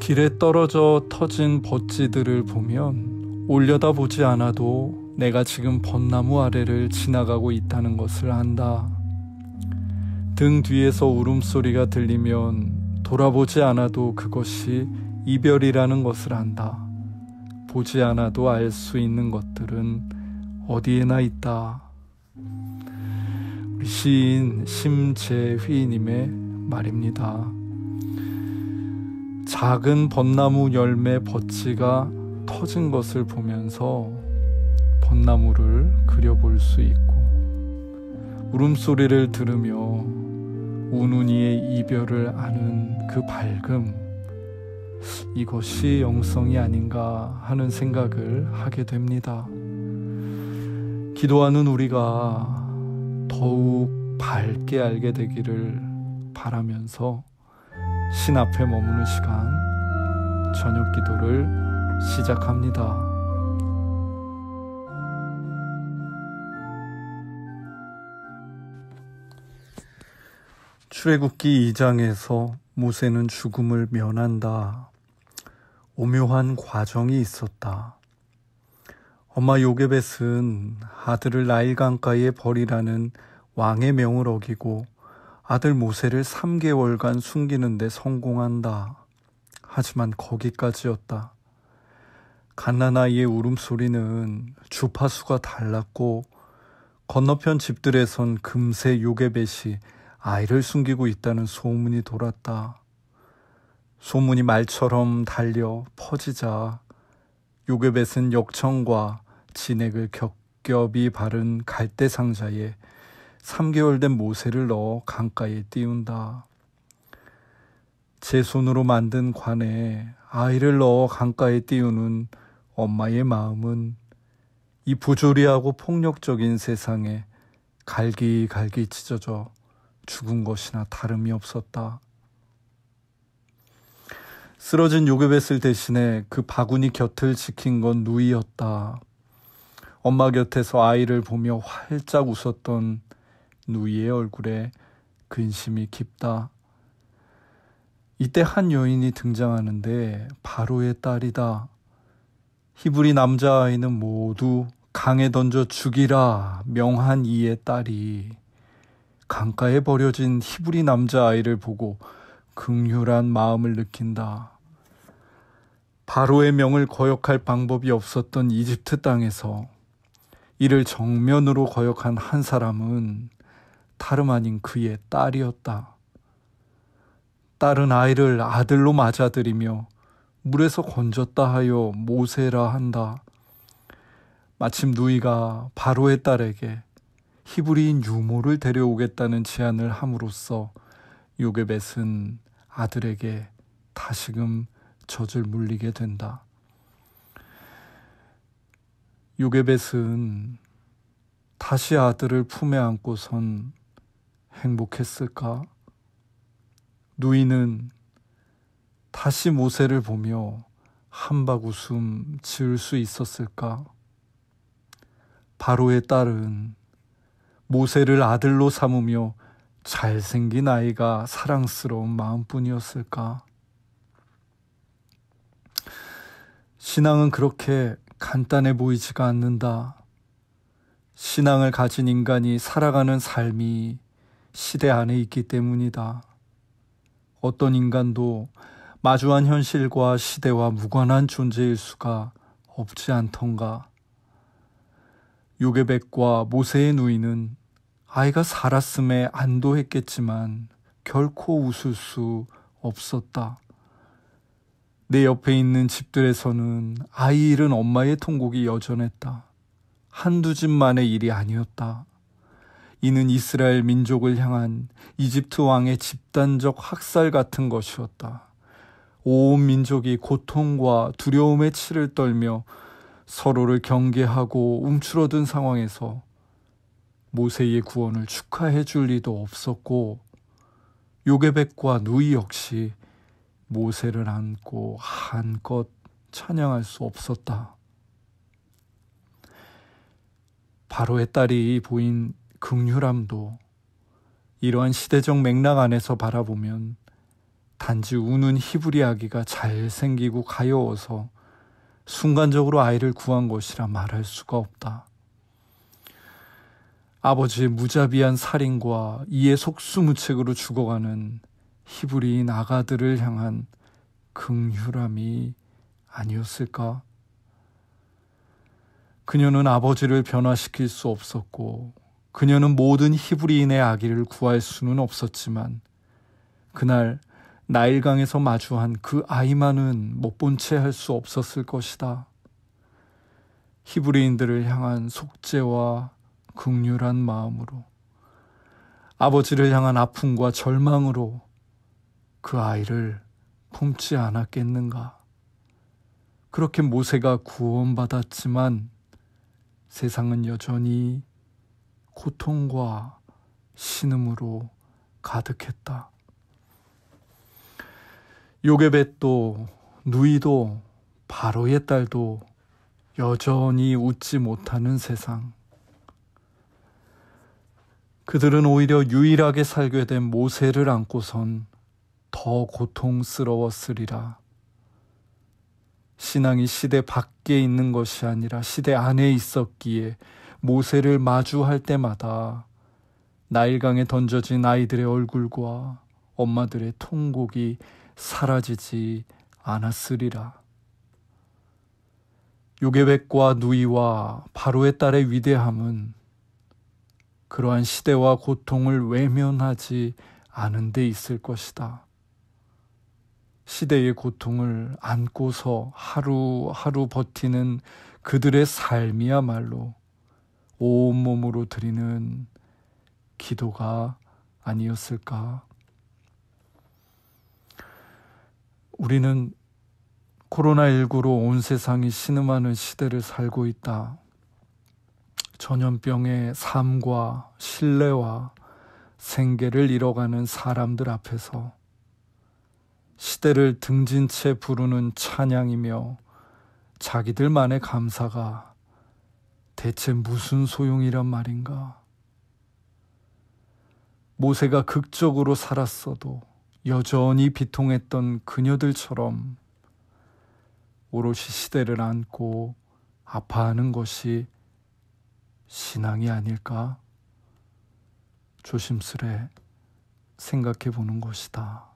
길에 떨어져 터진 벗지들을 보면 올려다보지 않아도 내가 지금 벚나무 아래를 지나가고 있다는 것을 안다. 등 뒤에서 울음소리가 들리면 돌아보지 않아도 그것이 이별이라는 것을 안다. 보지 않아도 알 수 있는 것들은 어디에나 있다. 우리 시인 심재휘님의 말입니다. 작은 벚나무 열매 벗지가 터진 것을 보면서 벚나무를 그려볼 수 있고, 울음소리를 들으며 우는 이의 이별을 아는 그 밝음, 이것이 영성이 아닌가 하는 생각을 하게 됩니다. 기도하는 우리가 더욱 밝게 알게 되기를 바라면서 신 앞에 머무는 시간, 저녁 기도를 시작합니다. 출애굽기 2장에서 모세는 죽음을 면한다. 오묘한 과정이 있었다. 엄마 요게벳은 아들을 나일 강가에 버리라는 왕의 명을 어기고 아들 모세를 3개월간 숨기는 데 성공한다. 하지만 거기까지였다. 갓난아이의 울음소리는 주파수가 달랐고, 건너편 집들에선 금세 요게벳이 아이를 숨기고 있다는 소문이 돌았다. 소문이 말처럼 달려 퍼지자 요게벳은 역청과 진액을 겹겹이 바른 갈대 상자에 3개월 된 모세를 넣어 강가에 띄운다. 제 손으로 만든 관에 아이를 넣어 강가에 띄우는 엄마의 마음은 이 부조리하고 폭력적인 세상에 갈기갈기 찢어져 죽은 것이나 다름이 없었다. 쓰러진 요게벳을 대신해 그 바구니 곁을 지킨 건 누이였다. 엄마 곁에서 아이를 보며 활짝 웃었던 누이의 얼굴에 근심이 깊다. 이때 한 여인이 등장하는데 바로의 딸이다. 히브리 남자아이는 모두 강에 던져 죽이라 명한 이의 딸이 강가에 버려진 히브리 남자아이를 보고 긍휼한 마음을 느낀다. 바로의 명을 거역할 방법이 없었던 이집트 땅에서 이를 정면으로 거역한 한 사람은 다름 아닌 그의 딸이었다. 딸은 아이를 아들로 맞아들이며 물에서 건졌다 하여 모세라 한다. 마침 누이가 바로의 딸에게 히브리인 유모를 데려오겠다는 제안을 함으로써 요게벳은 아들에게 다시금 젖을 물리게 된다. 요게벳은 다시 아들을 품에 안고선 행복했을까? 누이는 다시 모세를 보며 한박 웃음 지을 수 있었을까? 바로의 딸은 모세를 아들로 삼으며 잘생긴 아이가 사랑스러운 마음뿐이었을까? 신앙은 그렇게 간단해 보이지가 않는다. 신앙을 가진 인간이 살아가는 삶이 시대 안에 있기 때문이다. 어떤 인간도 마주한 현실과 시대와 무관한 존재일 수가 없지 않던가. 요게벳과 모세의 누이는 아이가 살았음에 안도했겠지만 결코 웃을 수 없었다. 내 옆에 있는 집들에서는 아이 잃은 엄마의 통곡이 여전했다. 한두 집만의 일이 아니었다. 이는 이스라엘 민족을 향한 이집트 왕의 집단적 학살 같은 것이었다. 온 민족이 고통과 두려움의 치를 떨며 서로를 경계하고 움츠러든 상황에서 모세의 구원을 축하해 줄 리도 없었고, 요게벳과 누이 역시 모세를 안고 한껏 찬양할 수 없었다. 바로의 딸이 보인 긍휼함도 이러한 시대적 맥락 안에서 바라보면 단지 우는 히브리 아기가 잘생기고 가여워서 순간적으로 아이를 구한 것이라 말할 수가 없다. 아버지의 무자비한 살인과 이에 속수무책으로 죽어가는 히브리인 아가들을 향한 긍휼함이 아니었을까? 그녀는 아버지를 변화시킬 수 없었고 그녀는 모든 히브리인의 아기를 구할 수는 없었지만 그날 나일강에서 마주한 그 아이만은 못 본 채 할 수 없었을 것이다. 히브리인들을 향한 속죄와 긍휼한 마음으로, 아버지를 향한 아픔과 절망으로 그 아이를 품지 않았겠는가. 그렇게 모세가 구원받았지만 세상은 여전히 고통과 신음으로 가득했다. 요게벳도 누이도 바로의 딸도 여전히 웃지 못하는 세상. 그들은 오히려 유일하게 살게 된 모세를 안고선 더 고통스러웠으리라. 신앙이 시대 밖에 있는 것이 아니라 시대 안에 있었기에 모세를 마주할 때마다 나일강에 던져진 아이들의 얼굴과 엄마들의 통곡이 사라지지 않았으리라. 요게벳과 누이와 바로의 딸의 위대함은 그러한 시대와 고통을 외면하지 않은 데 있을 것이다. 시대의 고통을 안고서 하루하루 버티는 그들의 삶이야말로 온몸으로 드리는 기도가 아니었을까. 우리는 코로나19로 온 세상이 신음하는 시대를 살고 있다. 전염병의 삶과 신뢰와 생계를 잃어가는 사람들 앞에서 시대를 등진 채 부르는 찬양이며 자기들만의 감사가 대체 무슨 소용이란 말인가. 모세가 극적으로 살았어도 여전히 비통했던 그녀들처럼 오롯이 시대를 안고 아파하는 것이 신앙이 아닐까? 조심스레 생각해 보는 것이다.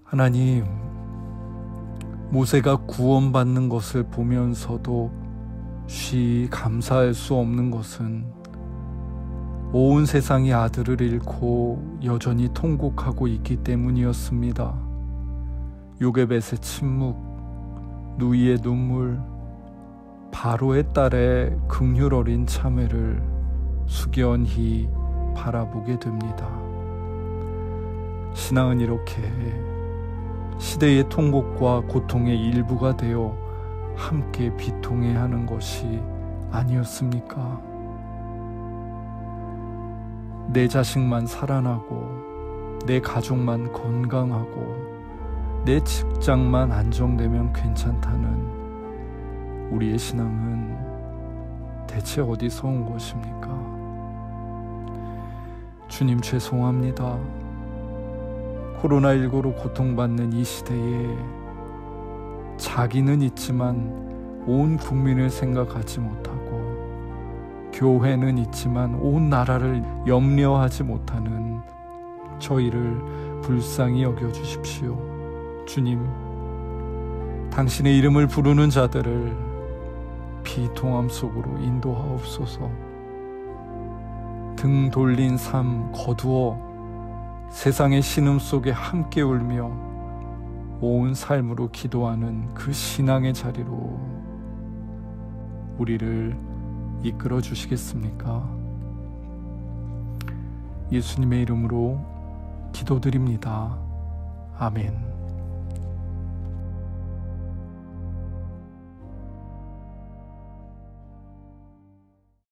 하나님, 모세가 구원받는 것을 보면서도 쉬 감사할 수 없는 것은 온 세상이 아들을 잃고 여전히 통곡하고 있기 때문이었습니다. 요게벳의 침묵, 누이의 눈물, 바로의 딸의 긍휼 어린 참회를 숙연히 바라보게 됩니다. 신앙은 이렇게 시대의 통곡과 고통의 일부가 되어 함께 비통해야 하는 것이 아니었습니까? 내 자식만 살아나고 내 가족만 건강하고 내 직장만 안정되면 괜찮다는 우리의 신앙은 대체 어디서 온 것입니까? 주님, 죄송합니다. 코로나19로 고통받는 이 시대에 자기는 있지만 온 국민을 생각하지 못하고 교회는 있지만 온 나라를 염려하지 못하는 저희를 불쌍히 여겨주십시오. 주님, 당신의 이름을 부르는 자들을 비통함 속으로 인도하옵소서. 등 돌린 삶 거두어 세상의 신음 속에 함께 울며 온 삶으로 기도하는 그 신앙의 자리로 우리를 이끌어 주시겠습니까? 예수님의 이름으로 기도드립니다. 아멘.